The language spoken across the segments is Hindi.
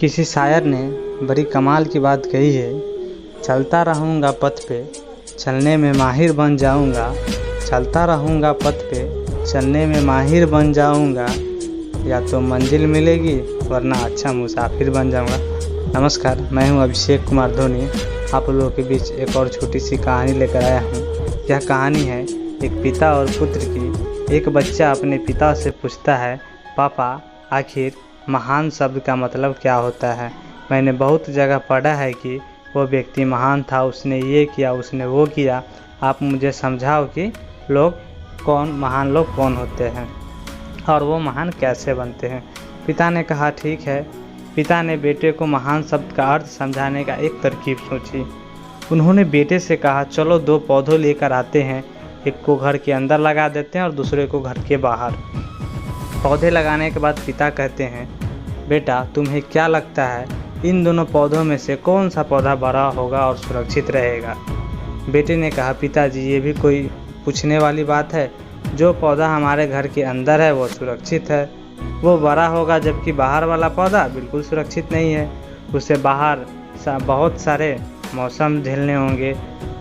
किसी शायर ने बड़ी कमाल की बात कही है। चलता रहूँगा पथ पे, चलने में माहिर बन जाऊँगा। चलता रहूँगा पथ पे, चलने में माहिर बन जाऊँगा। या तो मंजिल मिलेगी वरना अच्छा मुसाफिर बन जाऊँगा। नमस्कार, मैं हूँ अभिषेक कुमार धोनी। आप लोगों के बीच एक और छोटी सी कहानी लेकर आया हूँ। यह कहानी है एक पिता और पुत्र की। एक बच्चा अपने पिता से पूछता है, पापा आखिर महान शब्द का मतलब क्या होता है। मैंने बहुत जगह पढ़ा है कि वो व्यक्ति महान था, उसने ये किया, उसने वो किया। आप मुझे समझाओ कि महान लोग कौन होते हैं और वो महान कैसे बनते हैं। पिता ने कहा ठीक है। पिता ने बेटे को महान शब्द का अर्थ समझाने का एक तरकीब सोची। उन्होंने बेटे से कहा, चलो 2 पौधों लेकर आते हैं, एक को घर के अंदर लगा देते हैं और दूसरे को घर के बाहर। पौधे लगाने के बाद पिता कहते हैं, बेटा तुम्हें क्या लगता है इन दोनों पौधों में से कौन सा पौधा बड़ा होगा और सुरक्षित रहेगा। बेटे ने कहा, पिताजी ये भी कोई पूछने वाली बात है। जो पौधा हमारे घर के अंदर है वो सुरक्षित है, वो बड़ा होगा, जबकि बाहर वाला पौधा बिल्कुल सुरक्षित नहीं है। उसे बाहर बहुत सारे मौसम झेलने होंगे,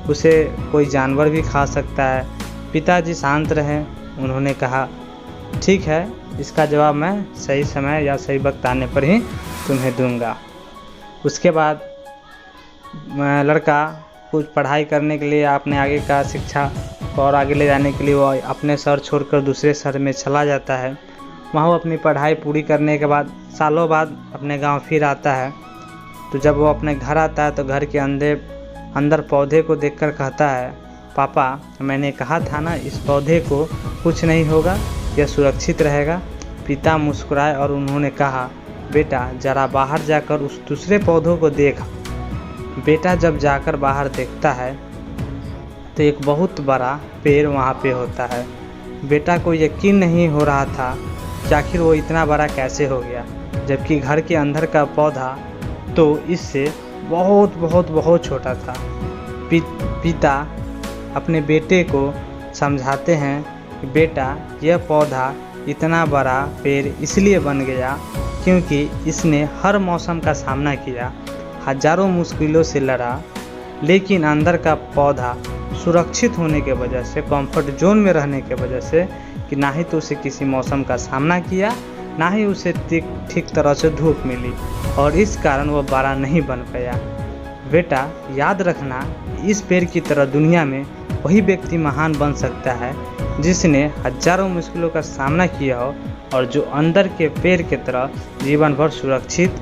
उसे कोई जानवर भी खा सकता है। पिताजी शांत रहें। उन्होंने कहा, ठीक है, इसका जवाब मैं सही समय या सही वक्त आने पर ही तुम्हें दूंगा। उसके बाद लड़का कुछ पढ़ाई करने के लिए, अपने आगे का शिक्षा को और आगे ले जाने के लिए वो अपने शहर छोड़कर दूसरे शहर में चला जाता है। वहाँ वो अपनी पढ़ाई पूरी करने के बाद सालों बाद अपने गांव फिर आता है। तो जब वो अपने घर आता है तो घर के अंदर पौधे को देखकर कहता है, पापा मैंने कहा था ना, इस पौधे को कुछ नहीं होगा, यह सुरक्षित रहेगा। पिता मुस्कुराए और उन्होंने कहा, बेटा ज़रा बाहर जाकर उस दूसरे पौधों को देख। बेटा जब जाकर बाहर देखता है तो एक बहुत बड़ा पेड़ वहाँ पे होता है। बेटा को यकीन नहीं हो रहा था कि आखिर वो इतना बड़ा कैसे हो गया, जबकि घर के अंदर का पौधा तो इससे बहुत बहुत बहुत छोटा था। पिता अपने बेटे को समझाते हैं कि बेटा यह पौधा इतना बड़ा पेड़ इसलिए बन गया क्योंकि इसने हर मौसम का सामना किया, हजारों मुश्किलों से लड़ा, लेकिन अंदर का पौधा सुरक्षित होने के वजह से, कंफर्ट जोन में रहने के वजह से, कि ना ही तो उसे किसी मौसम का सामना किया, ना ही उसे ठीक तरह से धूप मिली, और इस कारण वो बड़ा नहीं बन पाया। बेटा याद रखना, इस पेड़ की तरह दुनिया में वही व्यक्ति महान बन सकता है जिसने हजारों मुश्किलों का सामना किया हो और जो अंदर के पेड़ की तरह जीवन भर सुरक्षित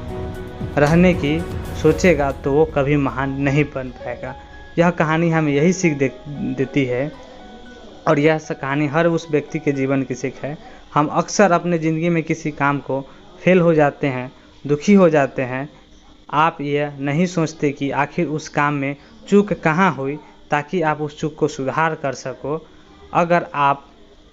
रहने की सोचेगा तो वो कभी महान नहीं बन पाएगा। यह कहानी हमें यही सीख देती है, और यह कहानी हर उस व्यक्ति के जीवन की सीख है। हम अक्सर अपने ज़िंदगी में किसी काम को फेल हो जाते हैं, दुखी हो जाते हैं। आप यह नहीं सोचते कि आखिर उस काम में चूक कहाँ हुई ताकि आप उस चूक को सुधार कर सको। अगर आप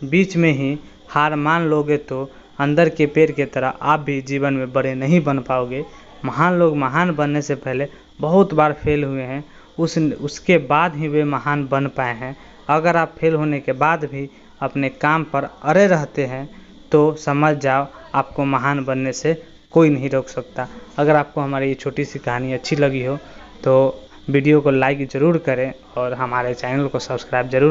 बीच में ही हार मान लोगे तो अंदर के पेड़ की तरह आप भी जीवन में बड़े नहीं बन पाओगे। महान लोग महान बनने से पहले बहुत बार फेल हुए हैं, उसके बाद ही वे महान बन पाए हैं। अगर आप फेल होने के बाद भी अपने काम पर अड़े रहते हैं तो समझ जाओ आपको महान बनने से कोई नहीं रोक सकता। अगर आपको हमारी ये छोटी सी कहानी अच्छी लगी हो तो वीडियो को लाइक ज़रूर करें और हमारे चैनल को सब्सक्राइब ज़रूर